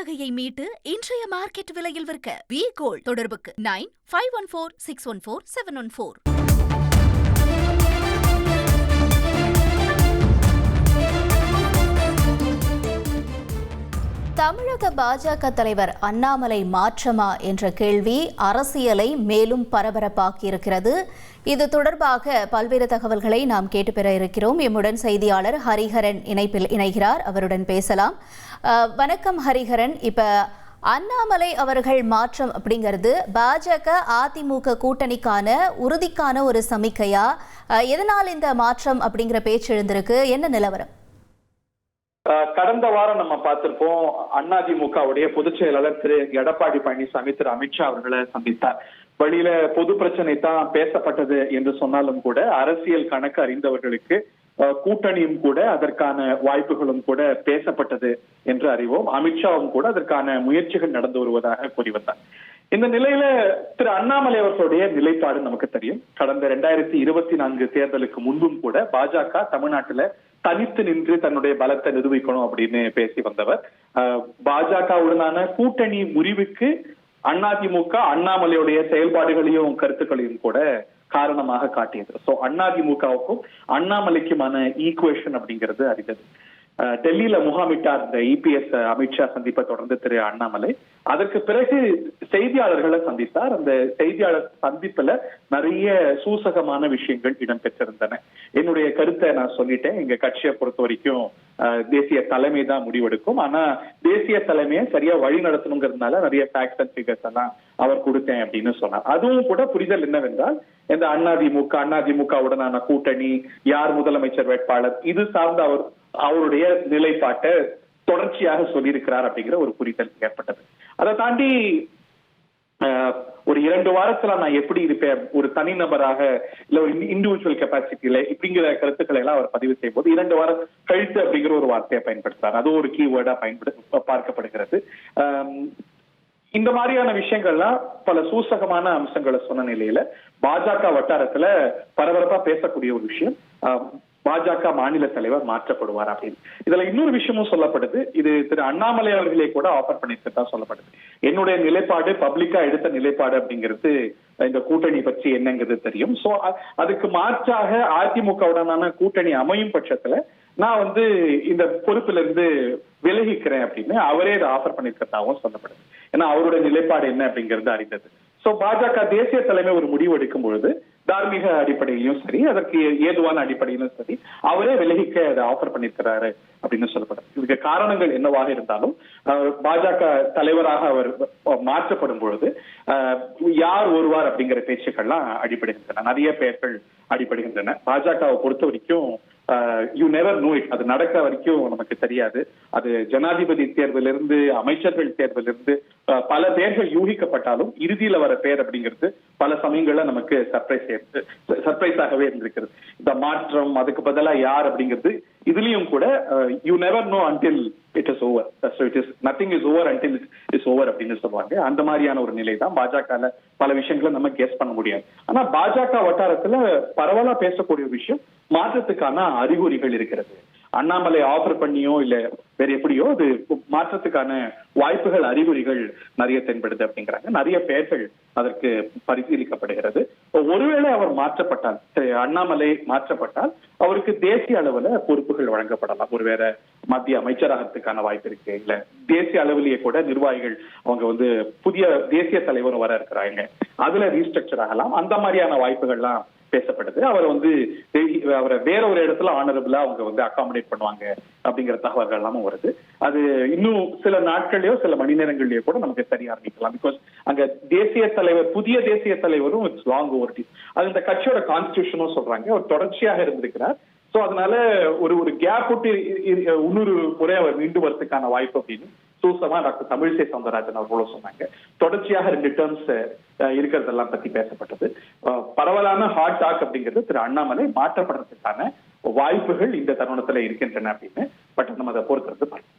நகையை மீட்டு இன்றைய மார்க்கெட் விலையில் விற்க வி கோல்ட் தொடர்புக்கு 9514614714. தமிழக பாஜக தலைவர் அண்ணாமலை மாற்றமா என்ற கேள்வி அரசியலை மேலும் பரபரப்பாக்கியிருக்கிறது. இது தொடர்பாக பல்வேறு தகவல்களை நாம் கேட்டு பெற இருக்கிறோம். எம்முடன் செய்தியாளர் ஹரிஹரன் இணைப்பில் இணைகிறார். அவருடன் பேசலாம். வணக்கம் ஹரிஹரன். இப்ப அண்ணாமலை அவர்கள் மாற்றம் அப்படிங்கிறது பாஜக அதிமுக கூட்டணிக்கான உறுதிக்கான ஒரு சமிக்கையா? எதனால் இந்த மாற்றம் அப்படிங்கிற பேச்சு எழுந்திருக்கு? என்ன நிலவரம்? கடந்த வாரம் நம்ம பார்த்திருப்போம், அதிமுகவுடைய பொதுச் செயலாளர் திரு எடப்பாடி பழனிசாமி திரு அமித்ஷா அவர்களை சந்தித்தார். வழியில பொது பிரச்சனை தான் பேசப்பட்டது என்று சொன்னாலும் கூட அரசியல் கணக்கு அறிந்தவர்களுக்கு கூட்டணியும் கூட அதற்கான வாய்ப்புகளும் கூட பேசப்பட்டது என்று அறிவோம். அமித்ஷாவும் கூட அதற்கான முயற்சிகள் நடந்து வருவதாக கூறி வந்தார். இந்த நிலையில திரு அண்ணாமலை அவர்களுடைய நிலைப்பாடு நமக்கு தெரியும். கடந்த 2024 தேர்தலுக்கு முன்பும் கூட பாஜக தமிழ்நாட்டுல தனித்து நின்று தன்னுடைய பலத்தை நிரூபிக்கணும் அப்படின்னு பேசி வந்தவர். பாஜகவுடனான கூட்டணி முறிவுக்கு அதிமுக அண்ணாமலையுடைய செயல்பாடுகளையும் கருத்துக்களையும் கூட காரணமாக காட்டியது. சோ அதிமுகவுக்கும் அண்ணாமலைக்குமான ஈக்குவேஷன் அப்படிங்கிறது அறிந்தது. டெல்லியில முகாமிட்டார் இந்த இபிஎஸ் அமித்ஷா சந்திப்பை தொடர்ந்து திரு அண்ணாமலை. அதற்கு பிறகு செய்தியாளர்களை சந்தித்தார். அந்த செய்தியாளர் சந்திப்புல நிறைய சூசகமான விஷயங்கள் இடம்பெற்றிருந்தன. என்னுடைய கருத்தை நான் சொல்லிட்டேன். எங்க கட்சியை பொறுத்த வரைக்கும் தேசிய தலைமை தான் முடிவெடுக்கும். ஆனா தேசிய தலைமையை சரியா வழி நடத்தணுங்கிறதுனால நிறைய ஃபேக்ட்ஸ் அண்ட் ஃபிகர்ஸ் எல்லாம் அவர் கொடுத்தேன் அப்படின்னு சொன்னார். அதுவும் கூட புரிதல் என்னவென்றால், இந்த அதிமுகவுடனான கூட்டணி, யார் முதலமைச்சர் வேட்பாளர், இது சார்ந்த அவருடைய நிலைப்பாட்டை தொடர்ச்சியாக சொல்லியிருக்கிறார் அப்படிங்கிற ஒரு புரிதல் ஏற்பட்டது. அதை தாண்டி ஒரு 2 வாரத்துல நான் எப்படி இருப்பேன், ஒரு தனிநபராக இல்ல ஒரு இண்டிவிஜுவல் கெப்பாசிட்டியில இப்படிங்கிற கருத்துக்களை எல்லாம் அவர் பதிவு செய்யும் போது 2 வாரம் கழித்து அப்படிங்கிற ஒரு வார்த்தையை பயன்படுத்துறார். அது ஒரு கீவேர்டா பார்க்கப்படுகிறது. இந்த மாதிரியான விஷயங்கள்லாம் பல சூசகமான அம்சங்களை சொன்ன நிலையில பாஜக வட்டாரத்துல பரபரப்பா பேசக்கூடிய ஒரு விஷயம், பாஜக மாநில தலைவர் மாற்றப்படுவார் அப்படின்னு. இதுல இன்னொரு விஷயமும் சொல்லப்படுது. இது திரு அண்ணாமலை அவர்களே கூட ஆஃபர் பண்ணிருக்கதா சொல்லப்படுது. என்னுடைய நிலைப்பாடு, பப்ளிக்கா எடுத்த நிலைப்பாடு அப்படிங்கிறது இந்த கூட்டணி பற்றி என்னங்கிறது தெரியும். சோ அதுக்கு மாற்றாக அதிமுகவுடனான கூட்டணி அமையும் பட்சத்துல நான் இந்த பொறுப்புல இருந்து விலகிக்கிறேன் அப்படின்னு அவரே இதை ஆஃபர் பண்ணிருக்கதாகவும் சொல்லப்படுது. ஏன்னா அவருடைய நிலைப்பாடு என்ன அப்படிங்கிறது அறிந்தது. சோ பாஜக தேசிய தலைமை ஒரு முடிவு எடுக்கும் பொழுது தார்மீக அடிப்படையிலும் சரி, அதற்கு ஏதுவான அடிப்படையிலும் சரி, அவரே விலகிக்க அதை ஆஃபர் பண்ணிருக்கிறாரு அப்படின்னு சொல்லப்படுது. இதுக்கு காரணங்கள் என்னவாக இருந்தாலும் பாஜக தலைவராக அவர் மாற்றப்படும் பொழுது யார் வருவார் அப்படிங்கிற பேச்சுக்கள்லாம் அடிபடுகின்றன. நிறைய பெயர்கள் அடிபடுகின்றன. பாஜகவை பொறுத்த வரைக்கும் யூ நெவர் நோ இட். அது நடக்க வரைக்கும் நமக்கு தெரியாது. அது ஜனாதிபதி தேர்விலிருந்து அமைச்சர்கள் தேர்விலிருந்து பல பேர்கள் யூகிக்கப்பட்டாலும் இறுதியில வர பேர் அப்படிங்கிறது பல சமயங்கள்ல நமக்கு சர்ப்ரைஸாகவே இருந்திருக்கிறது. இந்த மாற்றம், அதுக்கு பதிலாக யார் அப்படிங்கிறது இதுலயும் கூட you never know until it is over. Nothing is over until is over அப்படின்னு சொல்லுவாங்க. அந்த மாதிரியான ஒரு நிலை தான் பாஜக. பல விஷயங்களை நம்ம கெஸ் பண்ண முடியாது. ஆனா பாஜக வட்டாரத்துல பரவலா பேசக்கூடிய விஷயம், மாற்றத்துக்கான அறிகுறிகள் இருக்கிறது. அண்ணாமலை ஆஃபர் பண்ணியோ இல்ல வேற எப்படியோ அது மாற்றத்துக்கான வாய்ப்புகள், அறிகுறிகள் நிறைய தென்படுது அப்படிங்கிறாங்க. நிறைய பெயர்கள் அதற்கு பரிசீலிக்கப்படுகிறது. ஒருவேளை அவர் மாற்றப்பட்டால், அண்ணாமலை மாற்றப்பட்டால் அவருக்கு தேசிய அளவுல பொறுப்புகள் வழங்கப்படலாம். ஒருவேளை மத்திய அமைச்சராகத்துக்கான வாய்ப்பு இருக்கு. இல்ல தேசிய அளவிலேயே கூட நிர்வாகிகள் அவங்க புதிய தேசிய தலைவரும் வர இருக்கிறாங்க, அதுல ரீஸ்ட்ரக்சர் ஆகலாம். அந்த மாதிரியான வாய்ப்புகள்லாம் பேசப்படுது. அவர் அவரை வேற ஒரு இடத்துல ஆனரபிளா அவங்க அகாமடேட் பண்ணுவாங்க அப்படிங்கிற தகவல்கள் எல்லாமும் வருது. அது இன்னும் சில நாட்கள்லயோ சில மணி நேரங்கள்லயோ கூட நமக்கு தெரிய ஆரம்பிக்கலாம். பிகாஸ் அங்க தேசிய தலைவர், புதிய தேசிய தலைவரும் இட்ஸ் லாங் ஓவர். அது இந்த கட்சியோட கான்ஸ்டிடியூஷனும் சொல்றாங்க. அவர் தொடர்ச்சியாக இருந்திருக்கிறார். சோ அதனால ஒரு கேப் விட்டு இன்னொரு முறை அவர் மீண்டு வரதுக்கான வாய்ப்பு அப்படின்னு சூசமா டாக்டர் தமிழிசை சவுந்தரராஜன் அவர்களும் சொன்னாங்க. தொடர்ச்சியாக 2 டேர்ம்ஸ் இருக்கிறதெல்லாம் பத்தி பேசப்பட்டது. பரவலான ஹாட் டாக் அப்படிங்கிறது திரு அண்ணாமலை மாற்றப்படுறதுக்கான வாய்ப்புகள் இந்த தருணத்துல இருக்கின்றன அப்படின்னு. பட் நம்ம அதை பொறுக்கிறது பார்க்கலாம்.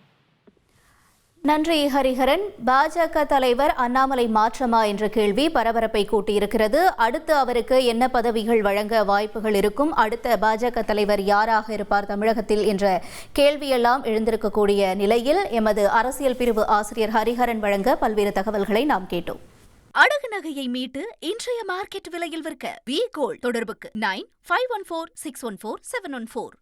நன்றி ஹரிஹரன். பாஜக தலைவர் அண்ணாமலை மாற்றமா என்ற கேள்வி பரபரப்பை கூட்டியிருக்கிறது. அடுத்து அவருக்கு என்ன பதவிகள் வழங்க வாய்ப்புகள் இருக்கும், அடுத்த பாஜக தலைவர் யாராக இருப்பார் தமிழகத்தில் என்ற கேள்வியெல்லாம் எழுந்திருக்கக்கூடிய நிலையில் எமது அரசியல் பிரிவு ஆசிரியர் ஹரிஹரன் வழங்க பல்வேறு தகவல்களை நாம் கேட்டோம். அடகு நகையை மீட்டு இன்றைய மார்க்கெட் விலையில் விற்க வி கோல்ட். தொடர்புக்கு 9514614714.